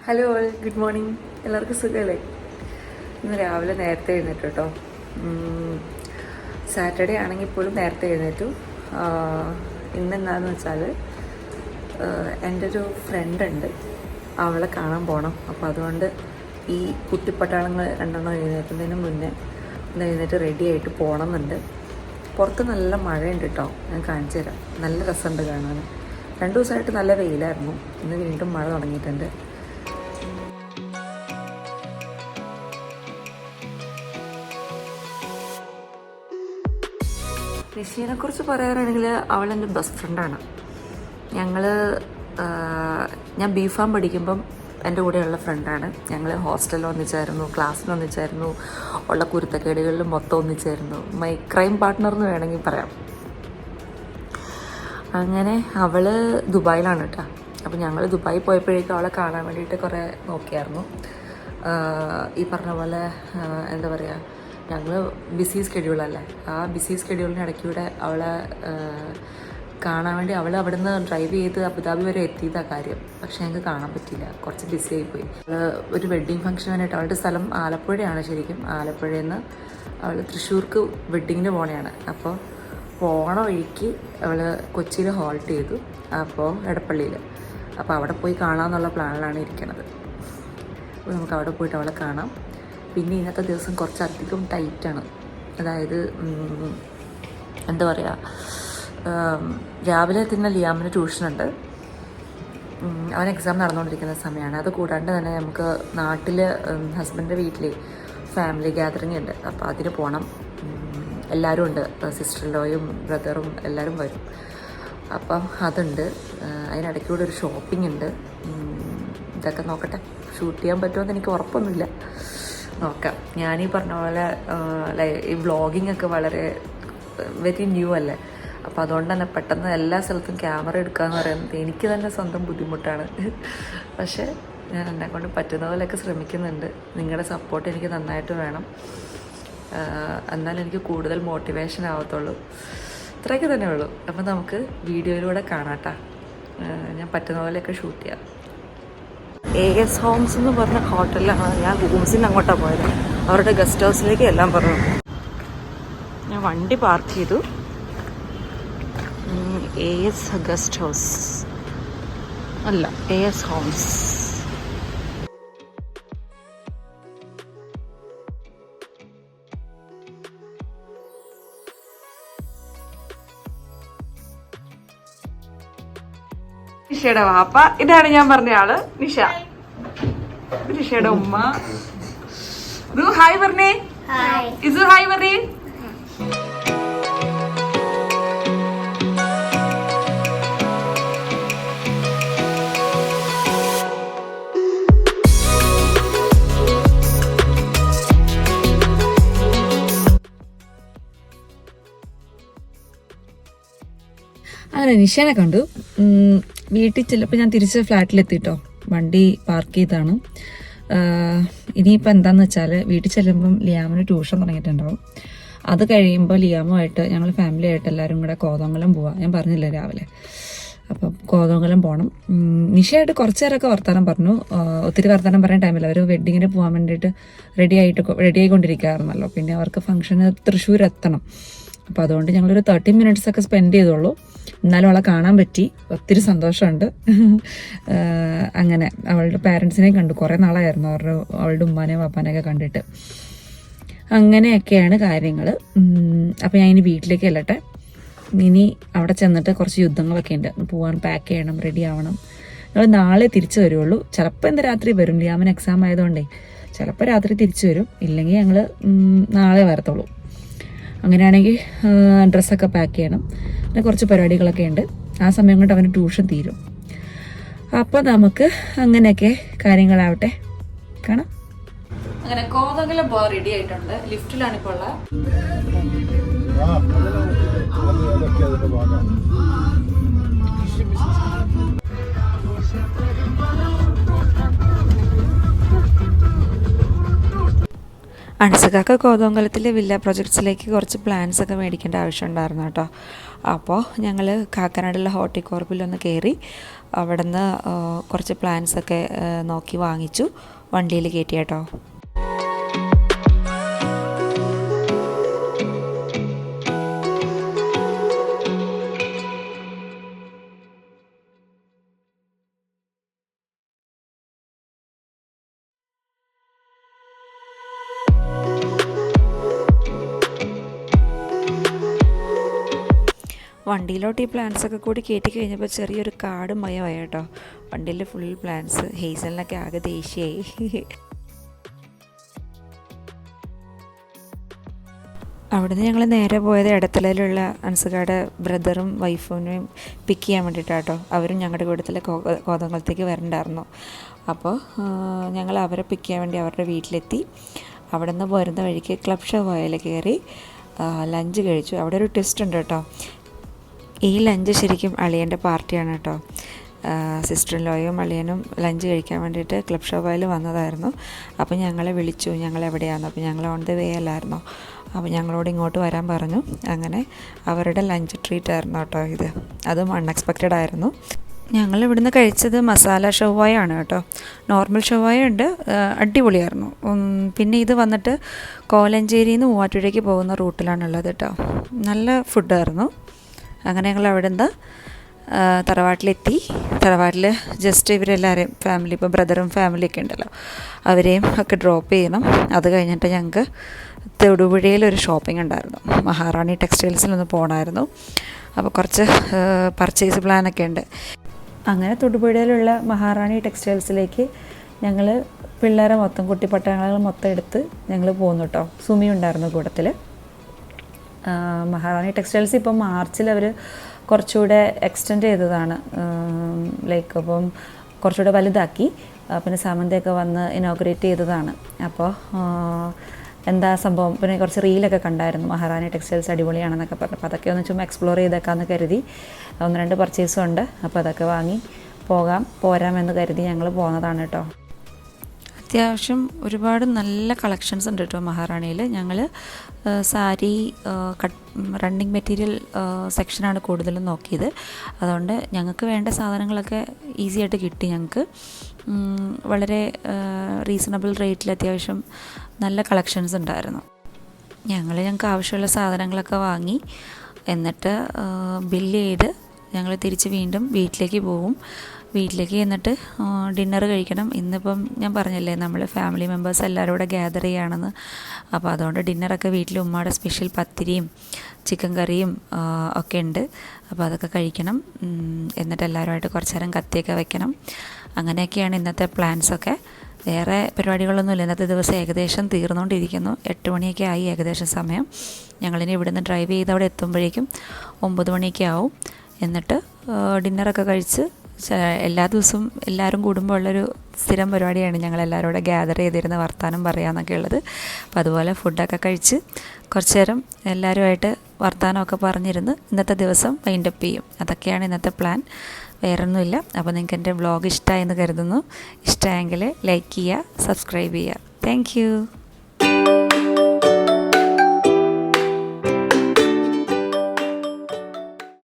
Hello all, good morning. എല്ലാവർക്കും സുഖമല്ലേ? ഇന്ന് രാവിലെ നേരത്തെ എഴുന്നേറ്റു കേട്ടോ. സാറ്റർഡേ ആണെങ്കിൽ പോലും നേരത്തെ എഴുന്നേറ്റു. ഇന്നെന്താണെന്ന് വെച്ചാൽ എൻ്റെ ഒരു ഫ്രണ്ട് ഉണ്ട്, അവളെ കാണാൻ പോകണം. അപ്പോൾ അതുകൊണ്ട് ഈ കുട്ടിപ്പട്ടാളങ്ങൾ രണ്ടെണ്ണം എഴുന്നേൽക്കുന്നതിന് മുന്നേ ഒന്ന് എഴുന്നേറ്റ് റെഡി ആയിട്ട് പോകണമെന്നുണ്ട്. പുറത്ത് നല്ല മഴയുണ്ട് കേട്ടോ, ഞാൻ കാണിച്ചു തരാം. നല്ല രസമുണ്ട് കാണാൻ. 2 ദിവസമായിട്ട് നല്ല വെയിലായിരുന്നു, ഇന്ന് വീണ്ടും മഴ തുടങ്ങിയിട്ടുണ്ട്. നിഷിയെക്കുറിച്ച് പറയാനാണെങ്കിൽ അവളെൻ്റെ ബെസ്റ്റ് ഫ്രണ്ടാണ്. ഞാൻ ബി.ഫാം പഠിക്കുമ്പം എൻ്റെ കൂടെയുള്ള ഫ്രണ്ടാണ്. ഞങ്ങൾ ഹോസ്റ്റലിൽ ഒന്നിച്ചായിരുന്നു, ക്ലാസ്സിൽ ഒന്നിച്ചായിരുന്നു, ഉള്ള കുരുത്തക്കേടുകളിൽ മൊത്തം ഒന്നിച്ചായിരുന്നു. മൈ ക്രൈം പാർട്ട്ണർ എന്ന് വേണമെങ്കിൽ പറയാം. അങ്ങനെ അവൾ ദുബായിലാണ് കേട്ടോ. അപ്പോൾ ഞങ്ങൾ ദുബായി പോയപ്പോഴേക്കും അവളെ കാണാൻ വേണ്ടിയിട്ട് കുറേ നോക്കിയായിരുന്നു. ഈ പറഞ്ഞ പോലെ എന്താ പറയുക, ഞങ്ങൾ ബിസി സ്കെഡ്യൂളല്ലേ, ആ ബിസി സ്കെഡ്യൂളിന് ഇടയ്ക്കൂടെ അവളെ കാണാൻ വേണ്ടി അവൾ അവിടെ നിന്ന് ഡ്രൈവ് ചെയ്ത് അബുദാബി വരെ എത്തിയതാണ് കാര്യം. പക്ഷേ ഞങ്ങൾക്ക് കാണാൻ പറ്റിയില്ല, കുറച്ച് ബിസി ആയിപ്പോയി. ഒരു വെഡ്ഡിങ് ഫംഗ്ഷനായിട്ട്, അവളുടെ സ്ഥലം ആലപ്പുഴയാണ് ശരിക്കും. ആലപ്പുഴയിൽ നിന്ന് അവൾ തൃശ്ശൂർക്ക് വെഡ്ഡിങ്ങിന് പോകണതാണ്. അപ്പോൾ പോണ വഴിക്ക് അവൾ കൊച്ചിയിൽ ഹോൾട്ട് ചെയ്തു, അപ്പോൾ എടപ്പള്ളിയിൽ. അപ്പോൾ അവിടെ പോയി കാണാമെന്നുള്ള പ്ലാനിലാണ് ഇരിക്കുന്നത്. അപ്പോൾ നമുക്ക് അവിടെ പോയിട്ട് അവളെ കാണാം. പിന്നെ ഇന്നത്തെ ദിവസം കുറച്ചധികം ടൈറ്റാണ്. അതായത് എന്താ പറയുക, രാവിലെ തന്നെ ലിയാമിന് ട്യൂഷനുണ്ട്. അവൻ എക്സാം നടന്നുകൊണ്ടിരിക്കുന്ന സമയമാണ്. അത് കൂടാണ്ട് തന്നെ നമുക്ക് നാട്ടിൽ ഹസ്ബൻഡിൻ്റെ വീട്ടിൽ ഫാമിലി ഗ്യാതറിങ് ഉണ്ട്. അപ്പോൾ അതിന് പോകണം. എല്ലാവരും ഉണ്ട്, സിസ്റ്റർ-ഇൻ-ലോയും ബ്രദറും എല്ലാവരും വരും. അപ്പം അതുണ്ട്. അതിനിടയ്ക്കൂടെ ഒരു ഷോപ്പിംഗ് ഉണ്ട്. ഇതൊക്കെ നോക്കട്ടെ, ഷൂട്ട് ചെയ്യാൻ പറ്റുമെന്ന് എനിക്ക് ഉറപ്പൊന്നുമില്ല, നോക്കാം. ഞാനീ പറഞ്ഞ പോലെ ഈ വ്ളോഗിങ് ഒക്കെ വളരെ വെരി ന്യൂ അല്ലേ. അപ്പോൾ അതുകൊണ്ട് തന്നെ പെട്ടെന്ന് എല്ലാ സ്ഥലത്തും ക്യാമറ എടുക്കുക എന്ന് പറയുന്നത് എനിക്ക് തന്നെ സ്വന്തം ബുദ്ധിമുട്ടാണ്. പക്ഷേ ഞാൻ എന്നെക്കൊണ്ട് പറ്റുന്ന പോലെയൊക്കെ ശ്രമിക്കുന്നുണ്ട്. നിങ്ങളുടെ സപ്പോർട്ട് എനിക്ക് നന്നായിട്ട് വേണം, എന്നാലും എനിക്ക് കൂടുതൽ മോട്ടിവേഷൻ ആവത്തുള്ളൂ. ഇത്രയൊക്കെ തന്നെ ഉള്ളൂ. അപ്പോൾ നമുക്ക് വീഡിയോയിലൂടെ കാണാട്ടോ. ഞാൻ പറ്റുന്ന പോലെയൊക്കെ ഷൂട്ട് ചെയ്യാം. AS ഹോംസ് എന്ന് പറഞ്ഞ ഹോട്ടലിലാണ് ഞാൻ റൂംസിന് അങ്ങോട്ടാണ് പോയത്. അവരുടെ ഗസ്റ്റ് ഹൗസിലേക്ക് എല്ലാം പറഞ്ഞു. ഞാൻ വണ്ടി പാർക്ക് ചെയ്തു. AS ഗസ്റ്റ് ഹൗസ് അല്ല, AS ഹോംസ്. നിഷയുടെ വാപ്പ, ഇതാണ് ഞാൻ പറഞ്ഞ ആള് നിഷ. നിഷയുടെ ഉമ്മ. ഹായ് പറഞ്ഞേ, ഇസു ഹായ് പറഞ്ഞേ. അങ്ങനെ നിഷേനെ കണ്ടു. വീട്ടിൽ ചെല്ലപ്പോൾ ഞാൻ തിരിച്ച് ഫ്ലാറ്റിലെത്തിട്ടോ, വണ്ടി പാർക്ക് ചെയ്താണ്. ഇനിയിപ്പോൾ എന്താണെന്ന് വെച്ചാൽ വീട്ടിൽ ചെല്ലുമ്പം ലിയാമിന് ട്യൂഷൻ തുടങ്ങിയിട്ടുണ്ടാവും. അത് കഴിയുമ്പോൾ ലിയാമുമായിട്ട് ഞങ്ങൾ ഫാമിലി ആയിട്ട് എല്ലാവരും കൂടെ കോതമംഗലം പോവാം. ഞാൻ പറഞ്ഞില്ലേ രാവിലെ, അപ്പം കോതമംഗലം പോകണം. നിഷയായിട്ട് കുറച്ച് നേരമൊക്കെ വർത്തമാനം പറഞ്ഞു. ഒത്തിരി വർത്തമാനം പറയാൻ ടൈമില്ല. അവർ വെഡ്ഡിങ്ങിന് പോകാൻ വേണ്ടിയിട്ട് റെഡി ആയിക്കൊണ്ടിരിക്കുകയായിരുന്നല്ലോ. പിന്നെ അവർക്ക് ഫംഗ്ഷന് തൃശ്ശൂർ എത്തണം. അപ്പോൾ അതുകൊണ്ട് ഞങ്ങളൊരു 30 minutes ഒക്കെ സ്പെൻഡ് ചെയ്തോളൂ. എന്നാലും അവളെ കാണാൻ പറ്റി, ഒത്തിരി സന്തോഷമുണ്ട്. അങ്ങനെ അവളുടെ പാരൻസിനെയും കണ്ടു. കുറേ നാളായിരുന്നു അവളുടെ ഉമ്മാനെയും വാപ്പാനെയൊക്കെ കണ്ടിട്ട്. അങ്ങനെയൊക്കെയാണ് കാര്യങ്ങൾ. അപ്പോൾ ഞാൻ ഇനി വീട്ടിലേക്ക് ചെല്ലട്ടെ. ഇനി അവിടെ ചെന്നിട്ട് കുറച്ച് യുദ്ധങ്ങളൊക്കെ ഉണ്ട്. പോകാൻ പാക്ക് ചെയ്യണം, റെഡി ആവണം. ഞങ്ങൾ നാളെ തിരിച്ചു വരുള്ളൂ. ചിലപ്പോൾ ഇന്ന് രാത്രി വരും. ലിയാമിന് എക്സാം ആയതുകൊണ്ടേ ചിലപ്പോൾ രാത്രി തിരിച്ചു വരും. ഇല്ലെങ്കിൽ ഞങ്ങൾ നാളെ വരത്തുള്ളൂ. അങ്ങനെയാണെങ്കിൽ ഡ്രസ്സൊക്കെ പാക്ക് ചെയ്യണം. പിന്നെ കുറച്ച് പരിപാടികളൊക്കെ ഉണ്ട്. ആ സമയം കൊണ്ട് അവന് ട്യൂഷൻ തീരും. അപ്പോൾ നമുക്ക് അങ്ങനെയൊക്കെ കാര്യങ്ങളാവട്ടെ, കാണാം. അങ്ങനെ കോതമംഗലം പോകാൻ റെഡി ആയിട്ടുണ്ട്. ലിഫ്റ്റിലാണിപ്പോൾ ഉള്ളത്. അൻസക്കാക്ക് കോതമംഗലത്തിലെ വില്ല പ്രൊജക്ട്സിലേക്ക് കുറച്ച് പ്ലാൻസ് ഒക്കെ മേടിക്കേണ്ട ആവശ്യമുണ്ടായിരുന്നു കേട്ടോ. അപ്പോൾ ഞങ്ങൾ കാക്കനാടുള്ള ഹോർട്ടിക്കോർപ്പിലൊന്ന് കയറി അവിടെ നിന്ന് കുറച്ച് പ്ലാൻസൊക്കെ നോക്കി വാങ്ങിച്ചു, വണ്ടിയിൽ കയറ്റി കേട്ടോ. വണ്ടിയിലോട്ട് ഈ പ്ലാന്റ്സൊക്കെ കൂടി കയറ്റി കഴിഞ്ഞപ്പോൾ ചെറിയൊരു കാട് മയമായി കേട്ടോ. വണ്ടിയിൽ ഫുൾ പ്ലാന്റ്സ്. ഹേസലിനൊക്കെ ആകെ ദേഷ്യമായി. അവിടുന്ന് ഞങ്ങൾ നേരെ പോയത് എടത്തലയിലുള്ള അൻസുകയുടെ ബ്രദറും വൈഫിനെയും പിക്ക് ചെയ്യാൻ വേണ്ടിയിട്ടാണ് കേട്ടോ. അവരും ഞങ്ങളുടെ കൂട്ടത്തിൽ കോതമംഗലത്തേക്ക് വരണ്ടായിരുന്നു. അപ്പോൾ ഞങ്ങൾ അവരെ പിക്ക് ചെയ്യാൻ വേണ്ടി അവരുടെ വീട്ടിലെത്തി. അവിടെ നിന്ന് പോരുന്ന വഴിക്ക് ക്ലബ് ഷവായിൽ കയറി ലഞ്ച് കഴിച്ചു. അവിടെ ഒരു ട്വിസ്റ്റ് ഉണ്ട് കേട്ടോ. ഈ ലഞ്ച് ശരിക്കും അളിയൻ്റെ പാർട്ടിയാണ് കേട്ടോ. സിസ്റ്റർ ഇൻ ലോയും അളിയനും ലഞ്ച് കഴിക്കാൻ വേണ്ടിയിട്ട് ക്ലബ് ഷവായിൽ വന്നതായിരുന്നു. അപ്പോൾ ഞങ്ങളെ വിളിച്ചു, ഞങ്ങളെവിടെയായിരുന്നു. അപ്പോൾ ഞങ്ങൾ ഓൺ ദ വേ അല്ലായിരുന്നു. അപ്പോൾ ഞങ്ങളോട് ഇങ്ങോട്ട് വരാൻ പറഞ്ഞു. അങ്ങനെ അവരുടെ ലഞ്ച് ട്രീറ്റ് ആയിരുന്നു കേട്ടോ ഇത്. അതും അൺഎക്സ്പെക്റ്റഡ് ആയിരുന്നു. ഞങ്ങൾ ഇവിടുന്ന് കഴിച്ചത് മസാല ഷവായ ആണ് കേട്ടോ. നോർമൽ ഷവായ ഉണ്ട്, അടിപൊളിയായിരുന്നു. പിന്നെ ഇത് വന്നിട്ട് കോലഞ്ചേരിയിൽ നിന്ന് മൂവാറ്റുപുഴയ്ക്ക് പോകുന്ന റൂട്ടിലാണുള്ളത് കേട്ടോ. നല്ല ഫുഡായിരുന്നു. അങ്ങനെ ഞങ്ങൾ അവിടെ നിന്ന് തറവാട്ടിലെത്തി. തറവാട്ടിൽ ജസ്റ്റ് ഇവരെല്ലാവരെയും ഫാമിലി, ഇപ്പോൾ ബ്രദറും ഫാമിലിയൊക്കെ ഉണ്ടല്ലോ, അവരെയും ഒക്കെ ഡ്രോപ്പ് ചെയ്യണം. അത് കഴിഞ്ഞിട്ട് ഞങ്ങൾക്ക് തൊടുപുഴയിലൊരു ഷോപ്പിംഗ് ഉണ്ടായിരുന്നു. മഹാറാണി ടെക്സ്റ്റൈൽസിലൊന്ന് പോകണമായിരുന്നു. അപ്പോൾ കുറച്ച് പർച്ചേസ് പ്ലാനൊക്കെ ഉണ്ട്. അങ്ങനെ തൊടുപുഴയിലുള്ള മഹാറാണി ടെക്സ്റ്റൈൽസിലേക്ക് ഞങ്ങൾ പിള്ളേരെ മൊത്തം, കുട്ടിപ്പട്ടാളങ്ങൾ മൊത്തം എടുത്ത് ഞങ്ങൾ പോന്നു കേട്ടോ. സുമി ഉണ്ടായിരുന്നു കൂട്ടത്തിൽ. മഹാറാണി ടെക്സ്റ്റൈൽസ് ഇപ്പം മാർച്ചിൽ അവർ കുറച്ചുകൂടെ എക്സ്റ്റെൻഡ് ചെയ്തതാണ്. ലൈക്ക് അപ്പം കുറച്ചുകൂടെ വലുതാക്കി. പിന്നെ സാമന്തയൊക്കെ വന്ന് ഇനോഗ്രേറ്റ് ചെയ്തതാണ്. അപ്പോൾ എന്താ സംഭവം, പിന്നെ കുറച്ച് റീലൊക്കെ കണ്ടായിരുന്നു മഹാറാണി ടെക്സ്റ്റൈൽസ് അടിപൊളിയാണെന്നൊക്കെ പറഞ്ഞു. അപ്പോൾ അതൊക്കെ ഒന്ന് ചുമ്മാ എക്സ്പ്ലോർ ചെയ്തേക്കാമെന്ന് കരുതി. 1-2 പർച്ചേസും ഉണ്ട്. അപ്പോൾ അതൊക്കെ വാങ്ങി പോരാമെന്ന് കരുതി ഞങ്ങൾ പോകുന്നതാണ് കേട്ടോ. അത്യാവശ്യം ഒരുപാട് നല്ല കളക്ഷൻസ് ഉണ്ട് കേട്ടോ മഹാറാണിയിൽ. ഞങ്ങൾ സാരി റണ്ണിങ് മെറ്റീരിയൽ സെക്ഷനാണ് കൂടുതലും നോക്കിയത്. അതുകൊണ്ട് ഞങ്ങൾക്ക് വേണ്ട സാധനങ്ങളൊക്കെ ഈസി ആയിട്ട് കിട്ടി. ഞങ്ങൾക്ക് വളരെ റീസണബിൾ റേറ്റിൽ അത്യാവശ്യം നല്ല കളക്ഷൻസ് ഉണ്ടായിരുന്നു. ഞങ്ങൾക്ക് ആവശ്യമുള്ള സാധനങ്ങളൊക്കെ വാങ്ങി, എന്നിട്ട് ബില്ല് ചെയ്ത് ഞങ്ങൾ തിരിച്ച് വീണ്ടും വീട്ടിലേക്ക് പോകും. വീട്ടിലേക്ക് ചെന്നിട്ട് ഡിന്നർ കഴിക്കണം. ഇന്നിപ്പം ഞാൻ പറഞ്ഞല്ലേ, നമ്മൾ ഫാമിലി മെമ്പേഴ്സ് എല്ലാവരും കൂടെ ഗ്യാദർ ചെയ്യുകയാണെന്ന്. അപ്പോൾ അതുകൊണ്ട് ഡിന്നറൊക്കെ വീട്ടിൽ ഉമ്മയുടെ സ്പെഷ്യൽ പത്തിരിയും ചിക്കൻ കറിയും ഒക്കെ ഉണ്ട്. അപ്പോൾ അതൊക്കെ കഴിക്കണം. എന്നിട്ട് എല്ലാവരുമായിട്ട് കുറച്ച് നേരം കത്തിയൊക്കെ വെക്കണം. അങ്ങനെയൊക്കെയാണ് ഇന്നത്തെ പ്ലാൻസൊക്കെ. വേറെ പരിപാടികളൊന്നുമില്ല. ഇന്നത്തെ ദിവസം ഏകദേശം തീർന്നുകൊണ്ടിരിക്കുന്നു. 8 മണിയൊക്കെ ആയി ഏകദേശം സമയം. ഞങ്ങളിനി ഇവിടുന്ന് ഡ്രൈവ് ചെയ്ത് അവിടെ എത്തുമ്പോഴേക്കും 9 മണിയൊക്കെ ആവും. എന്നിട്ട് ഡിന്നറൊക്കെ കഴിച്ച്, എല്ലാ ദിവസവും എല്ലാവരും കൂടുമ്പോൾ ഉള്ളൊരു സ്ഥിരം പരിപാടിയാണ് ഞങ്ങളെല്ലാവരും കൂടെ ഗ്യാദർ ചെയ്തിരുന്ന് വർത്താനം പറയാമെന്നൊക്കെ ഉള്ളത്. അപ്പോൾ അതുപോലെ ഫുഡൊക്കെ കഴിച്ച് കുറച്ച് നേരം എല്ലാവരുമായിട്ട് വർത്താനമൊക്കെ പറഞ്ഞിരുന്ന് ഇന്നത്തെ ദിവസം വൈൻഡപ്പ് ചെയ്യും. അതൊക്കെയാണ് ഇന്നത്തെ പ്ലാൻ. വേറൊന്നുമില്ല. അപ്പോൾ നിങ്ങൾക്ക് എൻ്റെ വ്ളോഗ് ഇഷ്ടമായെന്ന് കരുതുന്നു. ഇഷ്ടമായെങ്കിൽ ലൈക്ക് ചെയ്യുക, സബ്സ്ക്രൈബ് ചെയ്യുക. Thank you.